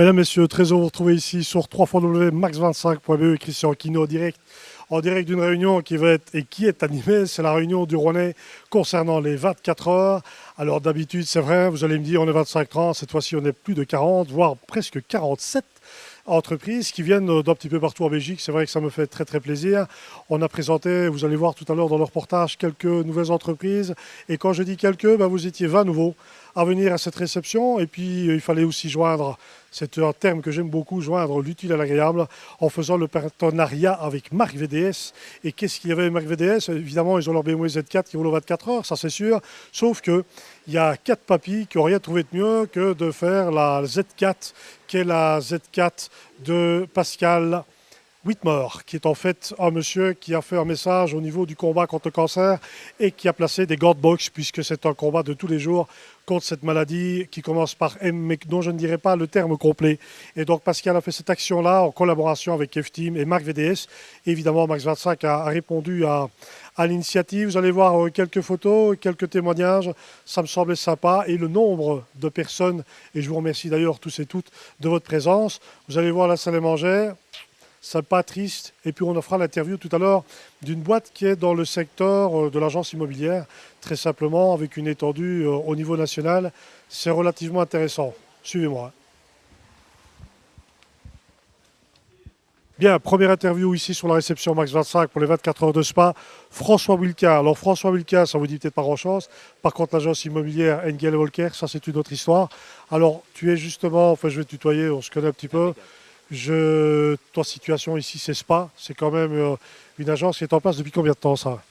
Mesdames, Messieurs, très heureux de vous retrouver ici sur www.max25.be et Christian Quino en direct d'une réunion qui va être et qui est animée. C'est la réunion du Rouennais concernant les 24 heures. Alors d'habitude, c'est vrai, vous allez me dire, on est 25-30, cette fois-ci on est plus de 40, voire presque 47 entreprises qui viennent d'un petit peu partout en Belgique. C'est vrai que ça me fait très très plaisir. On a présenté, vous allez voir tout à l'heure dans le reportage, quelques nouvelles entreprises. Et quand je dis quelques, vous étiez 20 nouveaux à venir à cette réception. Et puis il fallait aussi joindre, c'est un terme que j'aime beaucoup, joindre l'utile à l'agréable en faisant le partenariat avec Marc VDS. Et qu'est-ce qu'il y avait avec Marc VDS? Évidemment, ils ont leur BMW Z4 qui roule aux 24 heures, ça c'est sûr. Sauf que il y a 4 papis qui n'ont rien trouvé de mieux que de faire la Z4, qui est la Z4 de Pascal Whitmore, qui est en fait un monsieur qui a fait un message au niveau du combat contre le cancer et qui a placé des guard box, puisque c'est un combat de tous les jours contre cette maladie qui commence par M, mais dont je ne dirai pas le terme complet. Et donc Pascal a fait cette action-là en collaboration avec F-Team et Marc VDS. Évidemment, Max 25 a répondu à l'initiative. Vous allez voir quelques photos, quelques témoignages. Ça me semblait sympa. Et le nombre de personnes, et je vous remercie d'ailleurs tous et toutes de votre présence. Vous allez voir la salle à manger. C'est pas triste. Et puis on fera l'interview tout à l'heure d'une boîte qui est dans le secteur de l'agence immobilière, très simplement, avec une étendue au niveau national. C'est relativement intéressant. Suivez-moi. Bien, première interview ici sur la réception Max 25 pour les 24 heures de Spa. François Wilka. Alors François Wilka, ça vous dit peut-être pas grand-chose. Par contre, l'agence immobilière Engel Volker, ça c'est une autre histoire. Alors, tu es justement, enfin je vais te tutoyer, on se connaît un petit peu. Toi, situation ici, c'est Spa. C'est quand même une agence qui est en place depuis combien de temps, ça?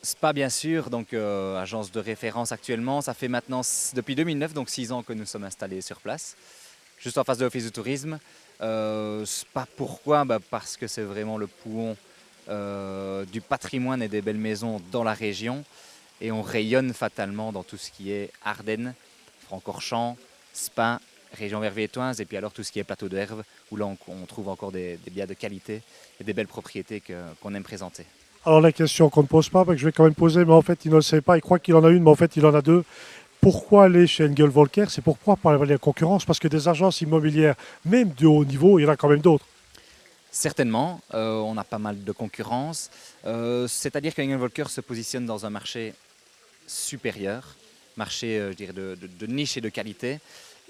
Spa, bien sûr, donc agence de référence actuellement. Ça fait maintenant depuis 2009, donc 6 ans que nous sommes installés sur place, juste en face de l'office de tourisme. Spa, pourquoi? Parce que c'est vraiment le poumon du patrimoine et des belles maisons dans la région. Et on rayonne fatalement dans tout ce qui est Ardennes, Francorchamps, Spa, région verviétoise, et puis alors tout ce qui est plateau de Herve, où là on trouve encore des biens de qualité et des belles propriétés qu'on aime présenter. Alors la question qu'on ne pose pas, que je vais quand même poser, mais en fait il ne le sait pas, il croit qu'il en a une, mais en fait il en a deux. Pourquoi aller chez Engel Volker? C'est pourquoi parler de la concurrence? Parce que des agences immobilières, même de haut niveau, il y en a quand même d'autres. Certainement, on a pas mal de concurrence, c'est-à-dire qu'Engel Volker se positionne dans un marché supérieur, marché je dirais de niche et de qualité,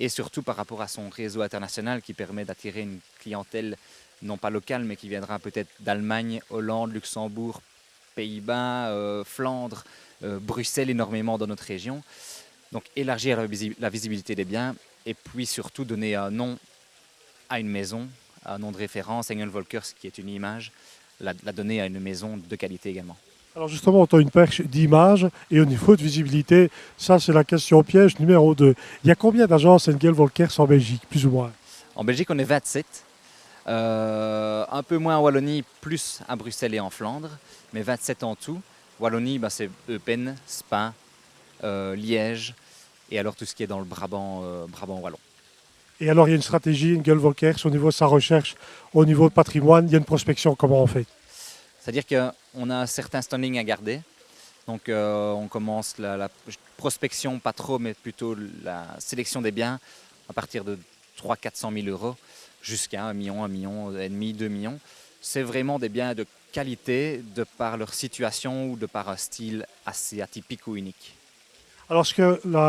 et surtout par rapport à son réseau international qui permet d'attirer une clientèle non pas locale, mais qui viendra peut-être d'Allemagne, Hollande, Luxembourg, Pays-Bas, Flandre, Bruxelles énormément dans notre région. Donc élargir la visibilité des biens et puis surtout donner un nom à une maison, un nom de référence, Engel Volker, qui est une image, la donner à une maison de qualité également. Alors justement, on a une perche d'image et au niveau de visibilité, ça c'est la question piège numéro 2. Il y a combien d'agences Engel Volker en Belgique, plus ou moins? En Belgique, on est 27. Un peu moins en Wallonie, plus à Bruxelles et en Flandre, mais 27 en tout. Wallonie, c'est Eupen, Spa, Liège, et alors tout ce qui est dans le Brabant wallon. Et alors il y a une stratégie Engel Volker au niveau de sa recherche, au niveau de patrimoine, il y a une prospection, comment on fait? C'est-à-dire qu'on a un certain standing à garder. Donc on commence la prospection, pas trop, mais plutôt la sélection des biens à partir de 300 000 à 400 000 euros jusqu'à 1 million, 1,5 million, 2 millions. C'est vraiment des biens de qualité de par leur situation ou de par un style assez atypique ou unique. Alors,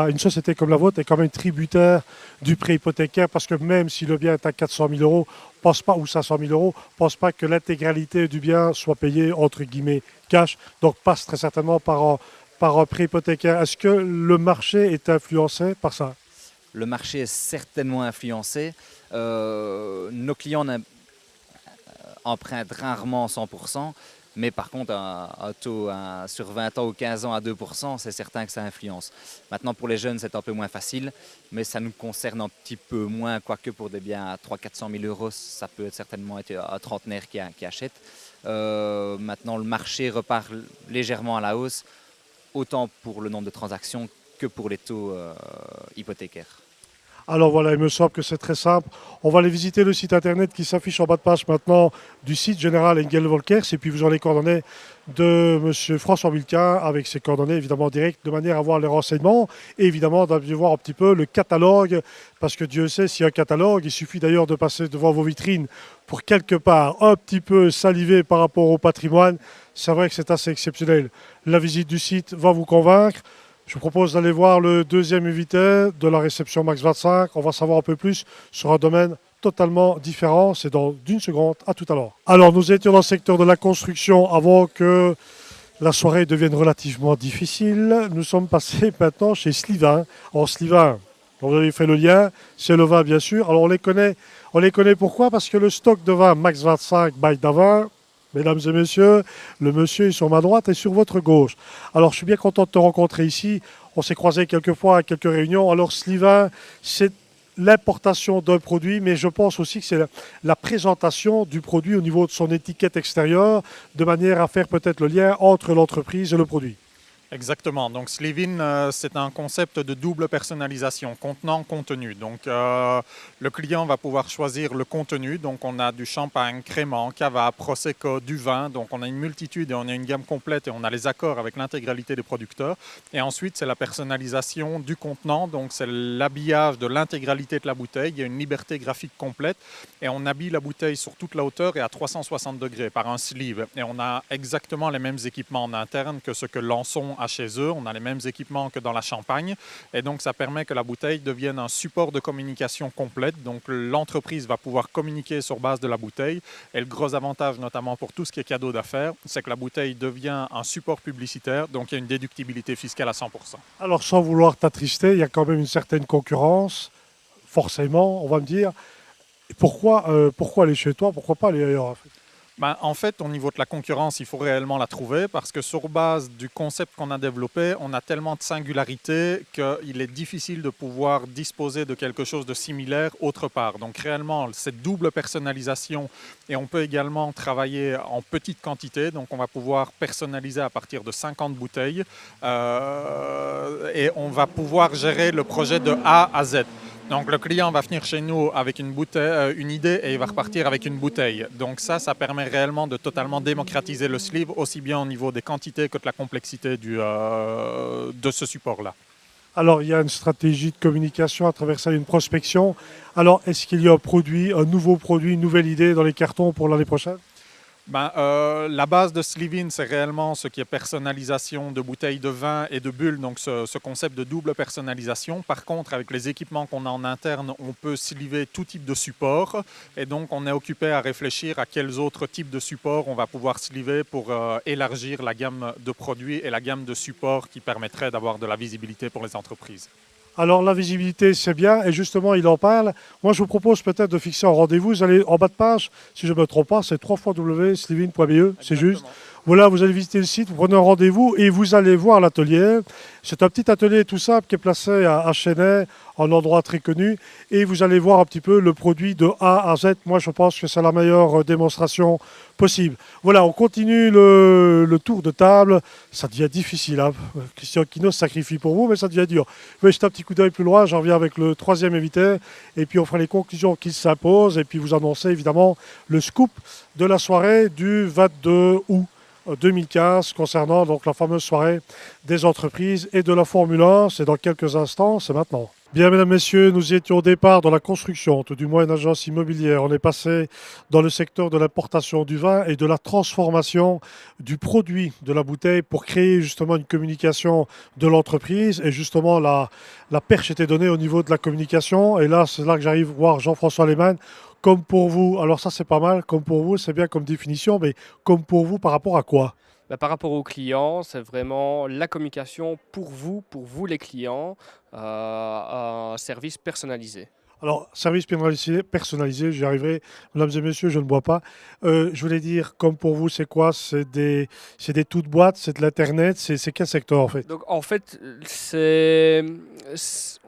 une société comme la vôtre est quand même tributaire du prêt hypothécaire parce que même si le bien est à 400 000 euros, pense pas, ou 500 000 euros, pense pas que l'intégralité du bien soit payée entre guillemets cash, donc passe très certainement par un prêt hypothécaire. Est-ce que le marché est influencé par ça? Le marché est certainement influencé. Nos clients empruntent rarement 100%. Mais par contre, un taux sur 20 ans ou 15 ans à 2%, c'est certain que ça influence. Maintenant, pour les jeunes, c'est un peu moins facile, mais ça nous concerne un petit peu moins, quoique pour des biens à 300 000 à 400 000 euros, ça peut certainement être un trentenaire qui achète. Maintenant, le marché repart légèrement à la hausse, autant pour le nombre de transactions que pour les taux hypothécaires. Alors voilà, il me semble que c'est très simple. On va aller visiter le site internet qui s'affiche en bas de page maintenant du site général Engel Volkers. Et puis vous aurez les coordonnées de M. François Wilquin avec ses coordonnées évidemment directes de manière à avoir les renseignements. Et évidemment d'aller voir un petit peu le catalogue. Parce que Dieu sait s'il y a un catalogue. Il suffit d'ailleurs de passer devant vos vitrines pour quelque part un petit peu saliver par rapport au patrimoine. C'est vrai que c'est assez exceptionnel. La visite du site va vous convaincre. Je vous propose d'aller voir le deuxième invité de la réception Max 25. On va savoir un peu plus sur un domaine totalement différent. C'est dans une seconde. À tout à l'heure. Alors, nous étions dans le secteur de la construction avant que la soirée devienne relativement difficile. Nous sommes passés maintenant chez Slivin. En Slivin, vous avez fait le lien, c'est le vin bien sûr. Alors, on les connaît pourquoi? Parce que le stock de vin Max 25 by Davin, mesdames et messieurs, le monsieur est sur ma droite et sur votre gauche. Alors, je suis bien content de te rencontrer ici. On s'est croisés quelques fois à quelques réunions. Alors, Slivin, c'est l'importation d'un produit, mais je pense aussi que c'est la présentation du produit au niveau de son étiquette extérieure, de manière à faire peut-être le lien entre l'entreprise et le produit. Exactement. Donc Slivin, c'est un concept de double personnalisation, contenant-contenu. Donc le client va pouvoir choisir le contenu. Donc on a du champagne, crémant, cava, prosecco, du vin. Donc on a une multitude et on a une gamme complète et on a les accords avec l'intégralité des producteurs. Et ensuite, c'est la personnalisation du contenant. Donc c'est l'habillage de l'intégralité de la bouteille. Il y a une liberté graphique complète et on habille la bouteille sur toute la hauteur et à 360 degrés par un sleeve. Et on a exactement les mêmes équipements en interne que ce que Lançon à chez eux. On a les mêmes équipements que dans la Champagne. Et donc, ça permet que la bouteille devienne un support de communication complète. Donc, l'entreprise va pouvoir communiquer sur base de la bouteille. Et le gros avantage, notamment pour tout ce qui est cadeau d'affaires, c'est que la bouteille devient un support publicitaire. Donc, il y a une déductibilité fiscale à 100%. Alors, sans vouloir t'attrister, il y a quand même une certaine concurrence. Forcément, on va me dire, pourquoi aller chez toi? Pourquoi pas aller ailleurs? En fait, au niveau de la concurrence, il faut réellement la trouver parce que sur base du concept qu'on a développé, on a tellement de singularités qu'il est difficile de pouvoir disposer de quelque chose de similaire autre part. Donc réellement, cette double personnalisation et on peut également travailler en petite quantité. Donc on va pouvoir personnaliser à partir de 50 bouteilles et on va pouvoir gérer le projet de A à Z. Donc le client va venir chez nous avec une idée et il va repartir avec une bouteille. Donc ça permet réellement de totalement démocratiser le sleeve, aussi bien au niveau des quantités que de la complexité de ce support-là. Alors il y a une stratégie de communication à travers ça, une prospection. Alors est-ce qu'il y a un nouveau produit, une nouvelle idée dans les cartons pour l'année prochaine? La base de Slivin, c'est réellement ce qui est personnalisation de bouteilles de vin et de bulles, donc ce concept de double personnalisation. Par contre, avec les équipements qu'on a en interne, on peut sliver tout type de support et donc on est occupé à réfléchir à quels autres types de supports on va pouvoir sliver pour élargir la gamme de produits et la gamme de supports qui permettrait d'avoir de la visibilité pour les entreprises. Alors la visibilité, c'est bien, et justement, il en parle. Moi, je vous propose peut-être de fixer un rendez-vous. Vous allez en bas de page, si je ne me trompe pas, c'est www.slivin.be, c'est juste. Voilà, vous allez visiter le site, vous prenez un rendez-vous et vous allez voir l'atelier. C'est un petit atelier tout simple qui est placé à Chennai, un endroit très connu. Et vous allez voir un petit peu le produit de A à Z. Moi, je pense que c'est la meilleure démonstration possible. Voilà, on continue le tour de table. Ça devient difficile. Hein. Christian Quino se sacrifie pour vous, mais ça devient dur. Je vais jeter un petit coup d'œil plus loin. J'en reviens avec le troisième invité. Et puis, on fera les conclusions qui s'imposent. Et puis, vous annoncez évidemment le scoop de la soirée du 22 août 2015 concernant donc la fameuse soirée des entreprises et de la Formule 1. C'est dans quelques instants, c'est maintenant. Bien, mesdames, messieurs, nous y étions au départ dans la construction, tout du moins une agence immobilière. On est passé dans le secteur de l'importation du vin et de la transformation du produit de la bouteille pour créer justement une communication de l'entreprise. Et justement, la perche était donnée au niveau de la communication. Et là, c'est là que j'arrive voir Jean-François Lehmann. Comme pour vous, alors ça c'est pas mal, comme pour vous, c'est bien comme définition, mais comme pour vous, par rapport à quoi? Par rapport aux clients, c'est vraiment la communication pour vous les clients, un service personnalisé. Alors, service personnalisé, j'y arriverai. Mesdames et messieurs, je ne bois pas. Je voulais dire, comme pour vous, c'est quoi? C'est des toutes boîtes, c'est de l'Internet, c'est quel secteur en fait? Donc en fait,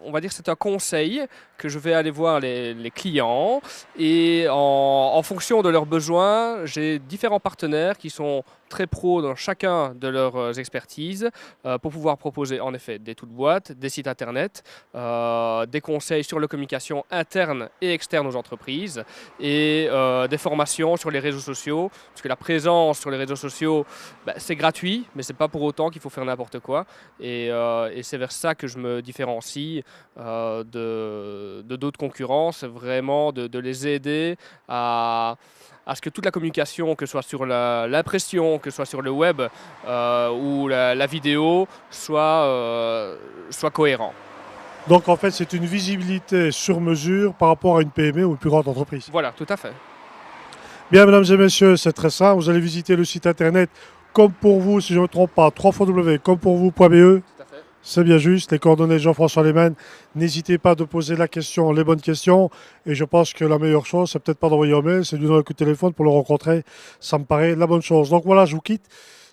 on va dire c'est un conseil que je vais aller voir les clients et en fonction de leurs besoins, j'ai différents partenaires qui sont très pros dans chacun de leurs expertises pour pouvoir proposer en effet des toutes boîtes, des sites internet, des conseils sur la communication interne et externe aux entreprises et des formations sur les réseaux sociaux, parce que la présence sur les réseaux sociaux, c'est gratuit, mais c'est pas pour autant qu'il faut faire n'importe quoi. Et c'est vers ça que je me différencie de d'autres concurrents, c'est vraiment de les aider à ce que toute la communication, que ce soit sur l'impression, que ce soit sur le web ou la vidéo, soit cohérent. Donc en fait, c'est une visibilité sur mesure par rapport à une PME ou une plus grande entreprise. Voilà, tout à fait. Bien, mesdames et messieurs, c'est très simple. Vous allez visiter le site internet comme pour vous, si je ne me trompe pas, www.commepourvous.be. Tout à fait. C'est bien juste, les coordonnées de Jean-François Lehmann. N'hésitez pas de poser la question, les bonnes questions. Et je pense que la meilleure chose, c'est peut-être pas d'envoyer un mail, c'est de lui donner un coup de téléphone pour le rencontrer. Ça me paraît la bonne chose. Donc voilà, je vous quitte.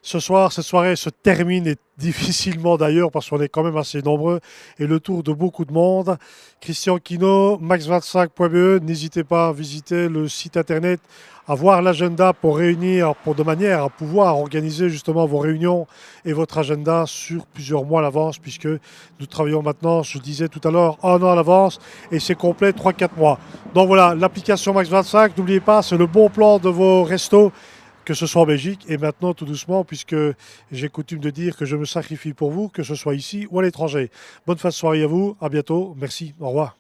Ce soir, cette soirée se termine, et difficilement d'ailleurs, parce qu'on est quand même assez nombreux, et le tour de beaucoup de monde. Christian Kino, max25.be, n'hésitez pas à visiter le site internet, à voir l'agenda pour réunir, de manière à pouvoir organiser justement vos réunions et votre agenda sur plusieurs mois à l'avance, puisque nous travaillons maintenant, je disais tout à l'heure, 1 an à l'avance, et c'est complet 3-4 mois. Donc voilà, l'application Max25, n'oubliez pas, c'est le bon plan de vos restos, que ce soit en Belgique et maintenant tout doucement, puisque j'ai coutume de dire que je me sacrifie pour vous, que ce soit ici ou à l'étranger. Bonne fin de soirée à vous, à bientôt, merci, au revoir.